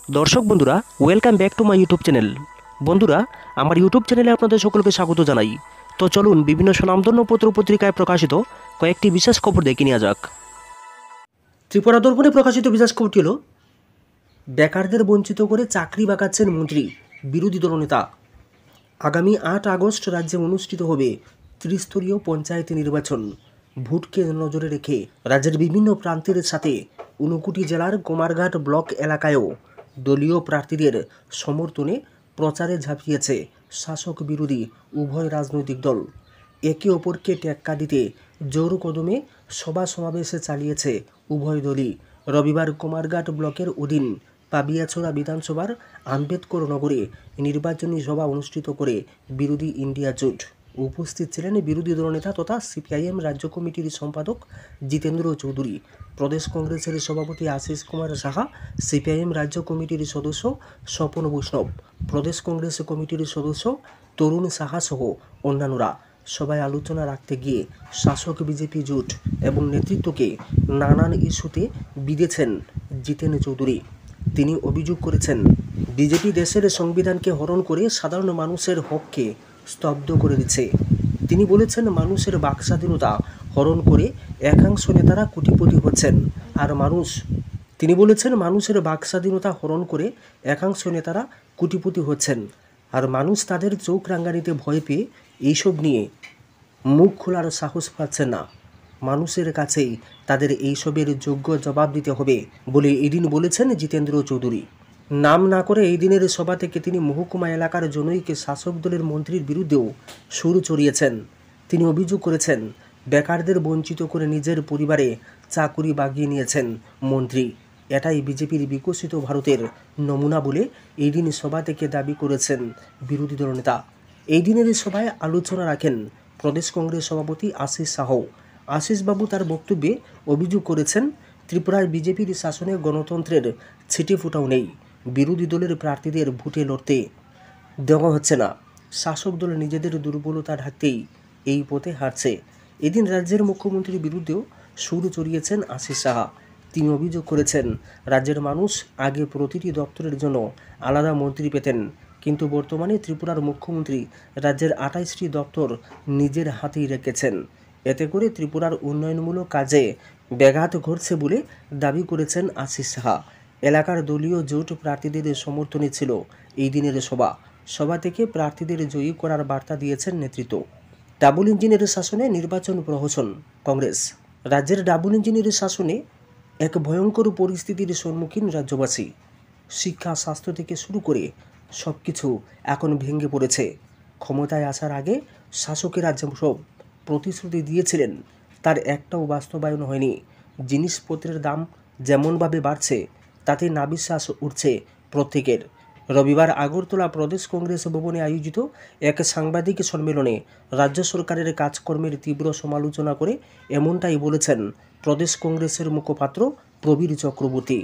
দর্শক বন্ধুরা, welcome back to my YouTube channel. বন্ধুরা, আমার ইউটিউব চ্যানেলে আপনাদের সকলকে স্বাগত জানাই। তো চলুন বিভিন্ন স্বনামধন্য পত্র পত্রিকায় প্রকাশিত কয়েকটি বিশেষ খবর দেখে নেওয়া যাক। ত্রিপুরা দর্পণে প্রকাশিত বিশেষ খবরটি হল, বেকারদের বঞ্চিত করে চাকরি বাঁকাচ্ছেন মন্ত্রী, বিরোধী দলনেতা। আগামী 8 আগস্ট রাজ্যে অনুষ্ঠিত হবে ত্রিস্তরীয় পঞ্চায়েত নির্বাচন। ভোটকে নজরে রেখে রাজ্যের বিভিন্ন প্রান্তের সাথে 59 জেলার কুমারঘাট ব্লক এলাকায়ও দলীয় প্রার্থীদের সমর্থনে প্রচারে ঝাঁপিয়েছে শাসক বিরোধী উভয় রাজনৈতিক দল। একে অপরকে টেক্কা দিতে জোর কদমে সভা সমাবেশ চালিয়েছে উভয় দলই। রবিবার কুমারঘাট ব্লকের অধীন পাবিয়াছড়া বিধানসভার আম্বেদকর নগরে নির্বাচনী সভা অনুষ্ঠিত করে বিরোধী ইন্ডিয়া জোট। উপস্থিত ছিলেন বিরোধী দলনেতা তথা সিপিআইএম রাজ্য কমিটির সম্পাদক জিতেন্দ্র চৌধুরী, প্রদেশ কংগ্রেসের সভাপতি আশিস কুমার সাহা, সিপিআইএম রাজ্য কমিটির সদস্য স্বপন বৈষ্ণব, প্রদেশ কংগ্রেস কমিটির সদস্য তরুণ সাহা সহ অন্যান্যরা। সভায় আলোচনা রাখতে গিয়ে শাসক বিজেপি জোট এবং নেতৃত্বকে নানান ইস্যুতে বিঁধেছেন জিতেন চৌধুরী। তিনি অভিযোগ করেছেন, বিজেপি দেশের সংবিধানকে হরণ করে সাধারণ মানুষের হককে স্তব্ধ করে দিচ্ছে। তিনি বলেছেন, মানুষের বাকস্বাধীনতা হরণ করে একাংশ নেতারা কোটিপতি হচ্ছেন আর তিনি বলেছেন, মানুষের বাকস্বাধীনতা হরণ করে একাংশ নেতারা কোটিপতি হচ্ছেন আর মানুষ তাদের চোখ রাঙানিতে ভয় পেয়ে এইসব নিয়ে মুখ খোলার সাহস পাচ্ছেন না। মানুষের কাছেই তাদের এইসবের যোগ্য জবাব দিতে হবে বলে এদিন বলেছেন জিতেন্দ্র চৌধুরী। নাম না করে এই দিনের সভা থেকে তিনি মহকুমা এলাকার জনৈক শাসক দলের মন্ত্রীর বিরুদ্ধেও সুর চড়িয়েছেন। তিনি অভিযোগ করেছেন, বেকারদের বঞ্চিত করে নিজের পরিবারে চাকুরি বাগিয়ে নিয়েছেন মন্ত্রী। এটাই বিজেপির বিকশিত ভারতের নমুনা বলে এই দিন সভা থেকে দাবি করেছেন বিরোধী দলনেতা। এই দিনের সভায় আলোচনা রাখেন প্রদেশ কংগ্রেস সভাপতি আশিস সাহ। আশিসবাবু তার বক্তব্যে অভিযোগ করেছেন, ত্রিপুরায় বিজেপির শাসনে গণতন্ত্রের ছিটে ফোটাও নেই। বিরোধী দলের প্রার্থীদের ভোটে লড়তে দেওয়া হচ্ছে না। শাসক দল নিজেদের দুর্বলতা ঢাকতেই এই পথে হারছে। এদিন রাজ্যের মুখ্যমন্ত্রীর বিরুদ্ধেও সুর চড়িয়েছেন আশিস সাহা। তিনি অভিযোগ করেছেন, রাজ্যের মানুষ আগে প্রতিটি দপ্তরের জন্য আলাদা মন্ত্রী পেতেন, কিন্তু বর্তমানে ত্রিপুরার মুখ্যমন্ত্রী রাজ্যের 28টি দপ্তর নিজের হাতেই রেখেছেন। এতে করে ত্রিপুরার উন্নয়নমূলক কাজে ব্যাঘাত ঘটছে বলে দাবি করেছেন আশিস সাহা। এলাকার দলীয় জোট প্রার্থীদের সমর্থনে ছিল এই দিনের সভা থেকে প্রার্থীদের জয়ী করার বার্তা দিয়েছেন নেতৃত্ব। ডাবল ইঞ্জিনের শাসনে নির্বাচন প্রহসন কংগ্রেস। রাজ্যের ডাবল ইঞ্জিনের শাসনে এক ভয়ঙ্কর পরিস্থিতির সম্মুখীন রাজ্যবাসী। শিক্ষা, স্বাস্থ্য থেকে শুরু করে সব কিছু এখন ভেঙে পড়েছে। ক্ষমতায় আসার আগে শাসকেরা যেসব প্রতিশ্রুতি দিয়েছিলেন তার একটাও বাস্তবায়ন হয়নি। জিনিসপত্রের দাম যেমনভাবে বাড়ছে তাতে নাবিশ্বাস উঠছে প্রত্যেকের। রবিবার আগরতলা প্রদেশ কংগ্রেস ভবনে আয়োজিত এক সাংবাদিক সম্মেলনে রাজ্য সরকারের কাজকর্মের তীব্র সমালোচনা করে এমনটাই বলেছেন প্রদেশ কংগ্রেসের মুখপাত্র প্রবীর চক্রবর্তী।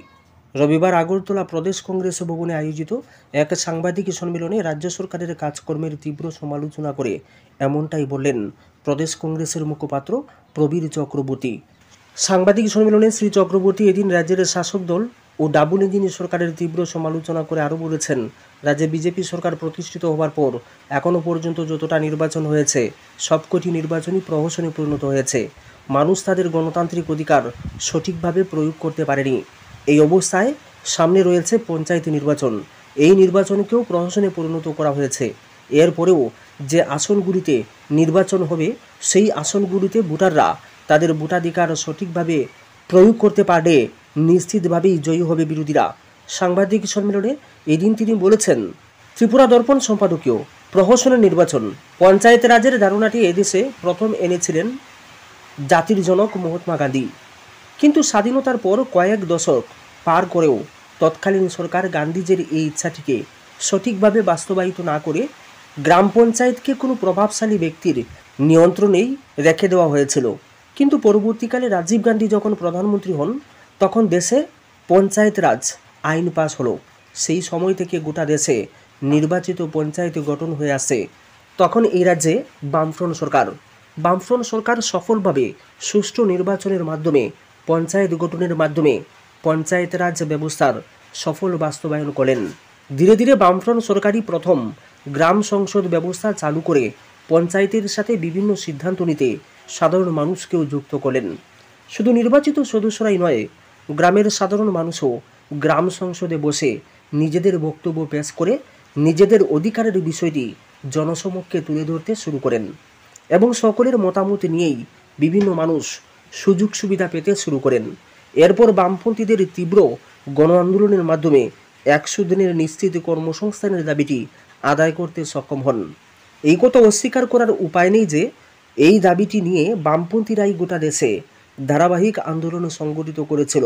রবিবার আগরতলা প্রদেশ কংগ্রেস ভবনে আয়োজিত এক সাংবাদিক সম্মেলনে রাজ্য সরকারের কাজকর্মের তীব্র সমালোচনা করে এমনটাই বললেন প্রদেশ কংগ্রেসের মুখপাত্র প্রবীর চক্রবর্তী। সাংবাদিক সম্মেলনে শ্রী চক্রবর্তী এদিন রাজ্যের শাসক দল ও ডাবল ইঞ্জিন সরকারের তীব্র সমালোচনা করে আরও বলেছেন, রাজ্যে বিজেপি সরকার প্রতিষ্ঠিত হওয়ার পর এখনও পর্যন্ত যতটা নির্বাচন হয়েছে সবকটি নির্বাচনই প্রহসনে পরিণত হয়েছে। মানুষ তাদের গণতান্ত্রিক অধিকার সঠিকভাবে প্রয়োগ করতে পারেনি। এই অবস্থায় সামনে রয়েছে পঞ্চায়েত নির্বাচন। এই নির্বাচনকেও প্রহসনে পরিণত করা হয়েছে। এরপরেও যে আসনগুলিতে নির্বাচন হবে সেই আসনগুলিতে ভোটাররা তাদের ভোটাধিকার সঠিকভাবে প্রয়োগ করতে পারলে নিশ্চিতভাবেই জয়ী হবে বিরোধীরা। সাংবাদিক সম্মেলনে এদিন তিনি বলেছেন, ত্রিপুরা দর্পণ সম্পাদকীয় প্রহসনের নির্বাচন পঞ্চায়েত রাজের ধারণাটি এদেশে প্রথম এনেছিলেন জাতির জনক মহাত্মা গান্ধী। কিন্তু স্বাধীনতার পর কয়েক দশক পার করেও তৎকালীন সরকার গান্ধীজির এই ইচ্ছাটিকে সঠিকভাবে বাস্তবায়িত না করে গ্রাম পঞ্চায়েতকে কোনো প্রভাবশালী ব্যক্তির নিয়ন্ত্রণেই রেখে দেওয়া হয়েছিল। কিন্তু পরবর্তীকালে রাজীব গান্ধী যখন প্রধানমন্ত্রী হন তখন দেশে পঞ্চায়েত রাজ আইন পাস হলো। সেই সময় থেকে গোটা দেশে নির্বাচিত পঞ্চায়েত গঠন হয়ে আসে। তখন এই রাজ্যে বামফ্রন্ট সরকার সফলভাবে সুষ্ঠু নির্বাচনের মাধ্যমে পঞ্চায়েত গঠনের মাধ্যমে পঞ্চায়েত রাজ ব্যবস্থার সফল বাস্তবায়ন করেন। ধীরে ধীরে বামফ্রন্ট সরকারই প্রথম গ্রাম সংসদ ব্যবস্থা চালু করে পঞ্চায়েতের সাথে বিভিন্ন সিদ্ধান্ত নিতে সাধারণ মানুষকেও যুক্ত করলেন। শুধু নির্বাচিত সদস্যরাই নয়, গ্রামের সাধারণ মানুষও গ্রাম সংসদে বসে নিজেদের বক্তব্য পেশ করে নিজেদের অধিকারের বিষয়টি জনসমক্ষে তুলে ধরতে শুরু করেন এবং সকলের মতামত নিয়েই বিভিন্ন মানুষ সুযোগ সুবিধা পেতে শুরু করেন। এরপর বামপন্থীদের তীব্র গণ আন্দোলনের মাধ্যমে 100 দিনের নিশ্চিত কর্মসংস্থানের দাবিটি আদায় করতে সক্ষম হন। এই কথা অস্বীকার করার উপায় নেই যে এই দাবিটি নিয়ে বামপন্থীরাই গোটা দেশে ধারাবাহিক আন্দোলন সংগঠিত করেছিল।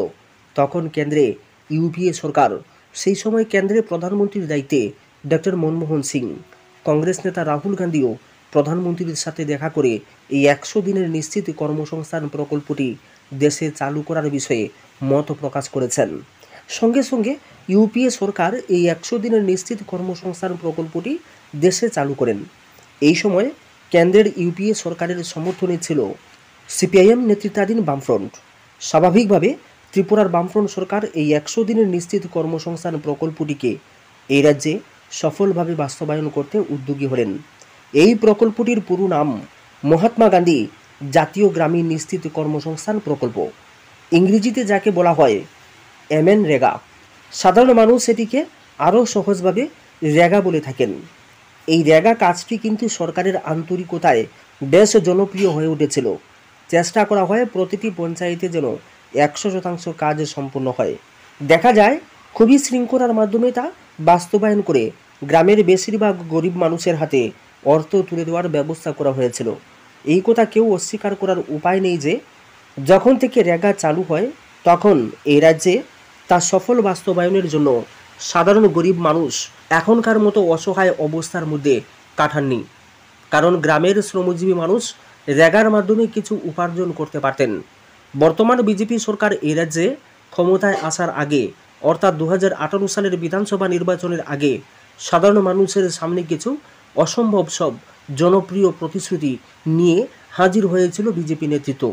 তখন কেন্দ্রে ইউপিএ সরকার, সেই সময় কেন্দ্রে প্রধানমন্ত্রীর দায়িত্বে ডক্টর মনমোহন সিং, কংগ্রেস নেতা রাহুল গান্ধীও প্রধানমন্ত্রীর সাথে দেখা করে এই 100 দিনের নিশ্চিত কর্মসংস্থান প্রকল্পটি দেশে চালু করার বিষয়ে মত প্রকাশ করেছেন। সঙ্গে সঙ্গে ইউপিএ সরকার এই 100 দিনের নিশ্চিত কর্মসংস্থান প্রকল্পটি দেশে চালু করেন। এই সময় কেন্দ্রের ইউপিএ সরকারের সমর্থনে ছিল সিপিআইএম নেতৃত্বাধীন বামফ্রন্ট। স্বাভাবিকভাবে ত্রিপুরার বামফ্রন্ট সরকার এই 100 দিনের নিশ্চিত কর্মসংস্থান প্রকল্পটিকে এই রাজ্যে সফলভাবে বাস্তবায়ন করতে উদ্যোগী হলেন। এই প্রকল্পটির পুরো নাম মহাত্মা গান্ধী জাতীয় গ্রামীণ নিশ্চিত কর্মসংস্থান প্রকল্প, ইংরেজিতে যাকে বলা হয় MNREGA। সাধারণ মানুষ এটিকে আরও সহজভাবে রেগা বলে থাকেন। এই রেগা কাজটি কিন্তু সরকারের আন্তরিকতায় বেশ জনপ্রিয় হয়ে উঠেছিল। চেষ্টা করা হয় প্রতিটি পঞ্চায়েতে যেন 100% কাজ সম্পন্ন হয়। দেখা যায় খুবই শৃঙ্খলার মাধ্যমে তা বাস্তবায়ন করে গ্রামের বেশিরভাগ গরিব মানুষের হাতে অর্থ তুলে দেওয়ার ব্যবস্থা করা হয়েছিল। এই কথা কেউ অস্বীকার করার উপায় নেই যে যখন থেকে রেগা চালু হয় তখন এই রাজ্যে তা সফল বাস্তবায়নের জন্য সাধারণ গরিব মানুষ এখনকার মতো অসহায় অবস্থার মধ্যে কাটাননি। কারণ গ্রামের শ্রমজীবী মানুষ রেগার মাধ্যমে কিছু উপার্জন করতে পারতেন। বর্তমান বিজেপি সরকার এই রাজ্যে ক্ষমতায় আসার আগে, অর্থাৎ 2018 সালের বিধানসভা নির্বাচনের আগে সাধারণ মানুষের সামনে কিছু অসম্ভব সব জনপ্রিয় প্রতিশ্রুতি নিয়ে হাজির হয়েছিল বিজেপি নেতৃত্ব।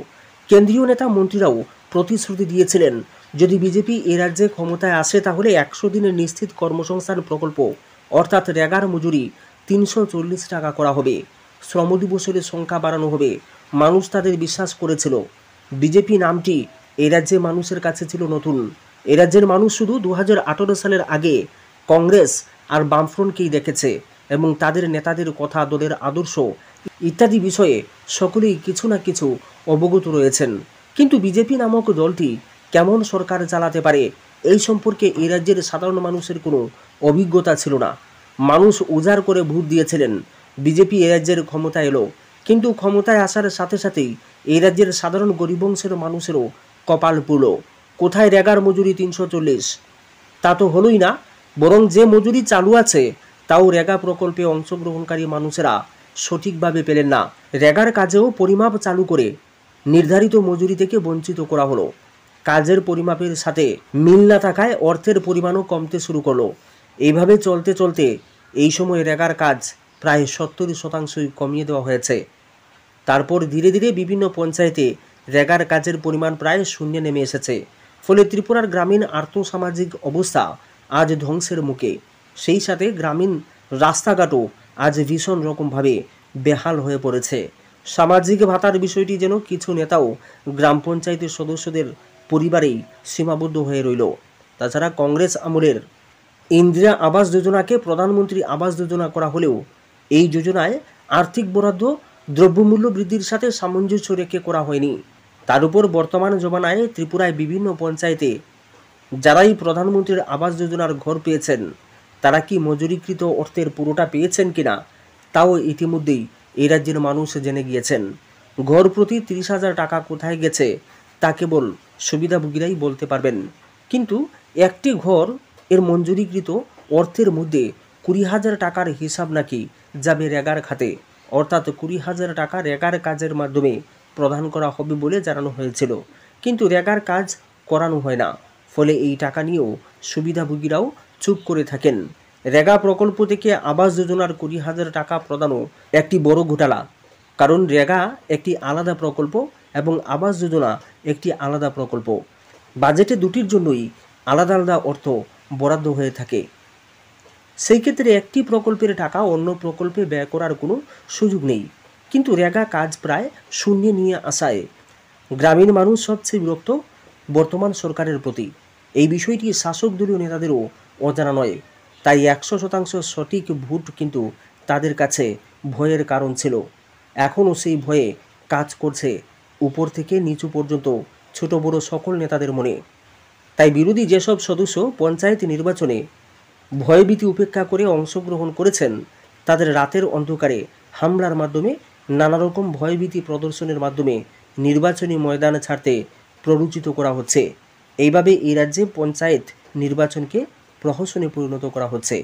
কেন্দ্রীয় নেতা মন্ত্রীরাও প্রতিশ্রুতি দিয়েছিলেন যদি বিজেপি এ রাজ্যে ক্ষমতায় আসে তাহলে 100 দিনের নিশ্চিত কর্মসংস্থান প্রকল্প অর্থাৎ রেগার মজুরি 340 টাকা করা হবে, শ্রম দিবসের সংখ্যা বাড়ানো হবে। মানুষ তাদের বিশ্বাস করেছিল। বিজেপি নামটি এ রাজ্যে মানুষের কাছে ছিল নতুন। এ রাজ্যের মানুষ শুধু 2018 সালের আগে কংগ্রেস আর বামফ্রন্টকেই দেখেছে এবং তাদের নেতাদের কথা, দলের আদর্শ ইত্যাদি বিষয়ে সকলেই কিছু না কিছু অবগত রয়েছেন। কিন্তু বিজেপি নামক দলটি কেমন সরকার চালাতে পারে এই সম্পর্কে এই রাজ্যের সাধারণ মানুষের কোনো অভিজ্ঞতা ছিল না। মানুষ উজাড় করে ভোট দিয়েছিলেন। বিজেপি এই রাজ্যের ক্ষমতায় এলো, কিন্তু ক্ষমতায় আসার সাথে সাথেই এই রাজ্যের সাধারণ গরিব বংশের মানুষেরও কপাল পুড়ল। কোথায় রেগার মজুরি 340? তা তো হলোই না, বরং যে মজুরি চালু আছে তাও রেগা প্রকল্পে অংশগ্রহণকারী মানুষেরা সঠিকভাবে পেলেন না। রেগার কাজেও পরিমাপ চালু করে নির্ধারিত মজুরি থেকে বঞ্চিত করা হলো। কাজের পরিমাপের সাথে মিল না থাকায় অর্থের পরিমাণও কমতে শুরু করলো। এইভাবে চলতে চলতে এই সময় রেগার কাজ প্রায় 70% কমিয়ে দেওয়া হয়েছে। তারপর ধীরে ধীরে বিভিন্ন পঞ্চায়েতে রেগার কাজের পরিমাণ প্রায় শূন্যে নেমে এসেছে। ফলে ত্রিপুরার গ্রামীণ আর্থসামাজিক অবস্থা আজ ধ্বংসের মুখে। সেই সাথে গ্রামীণ রাস্তাঘাটও আজ ভীষণ রকমভাবে বেহাল হয়ে পড়েছে। সামাজিক ভাতার বিষয়টি যেন কিছু নেতাও গ্রাম পঞ্চায়েতের সদস্যদের পরিবারেই সীমাবদ্ধ হয়ে রইল। তাছাড়া কংগ্রেস আমলের ইন্দিরা আবাস যোজনাকে প্রধানমন্ত্রী আবাস যোজনা করা হলেও এই যোজনায় আর্থিক বরাদ্দ দ্রব্যমূল্য বৃদ্ধির সাথে সামঞ্জস্য রেখে করা হয়নি। তার উপর বর্তমান জমানায় ত্রিপুরায় বিভিন্ন পঞ্চায়েতে যারাই প্রধানমন্ত্রীর আবাস যোজনার ঘর পেয়েছেন তারা কি মজুরিকৃত অর্থের পুরোটা পেয়েছেন কিনা তাও ইতিমধ্যেই এই রাজ্যের মানুষ জেনে গিয়েছেন। ঘর প্রতি 30,000 টাকা কোথায় গেছে তা কেবল সুবিধাভোগীরাই বলতে পারবেন। কিন্তু একটি ঘর এর মঞ্জুরিকৃত অর্থের মধ্যে 20,000 টাকার হিসাব নাকি যাবে রেগার খাতে, অর্থাৎ 20,000 টাকা রেগার কাজের মাধ্যমে প্রদান করা হবে বলে জানানো হয়েছিল। কিন্তু রেগার কাজ করানো হয় না, ফলে এই টাকা নিয়েও সুবিধাভোগীরাও চুপ করে থাকেন। রেগা প্রকল্প থেকে আবাস যোজনার 20,000 টাকা প্রদানও একটি বড় ঘোটালা। কারণ রেগা একটি আলাদা প্রকল্প এবং আবাস যোজনা একটি আলাদা প্রকল্প। বাজেটে দুটির জন্যই আলাদা আলাদা অর্থ বরাদ্দ হয়ে থাকে। সেই ক্ষেত্রে একটি প্রকল্পের টাকা অন্য প্রকল্পে ব্যয় করার কোনো সুযোগ নেই। কিন্তু রেগা কাজ প্রায় শূন্যে নিয়ে আসায় গ্রামীণ মানুষ সবচেয়ে বিরক্ত বর্তমান সরকারের প্রতি। এই বিষয়টি শাসক দলীয় নেতাদেরও অজানা নয়। তাই 100% সঠিক ভোট কিন্তু তাদের কাছে ভয়ের কারণ ছিল। এখনও সেই ভয়ে কাজ করছে উপর থেকে নিচু পর্যন্ত ছোট বড় সকল নেতাদের মনে। তাই বিরোধী যেসব সদস্য পঞ্চায়েত নির্বাচনে ভয়ভীতি উপেক্ষা করে অংশগ্রহণ করেছেন, তাদের রাতের অন্ধকারে হামলার মাধ্যমে নানারকম ভয়ভীতি প্রদর্শনের মাধ্যমে নির্বাচনী ময়দানে ছাড়তে প্ররোচিত করা হচ্ছে। এইভাবে এই রাজ্যে পঞ্চায়েত নির্বাচনকে প্রহসনে পরিণত করা হচ্ছে।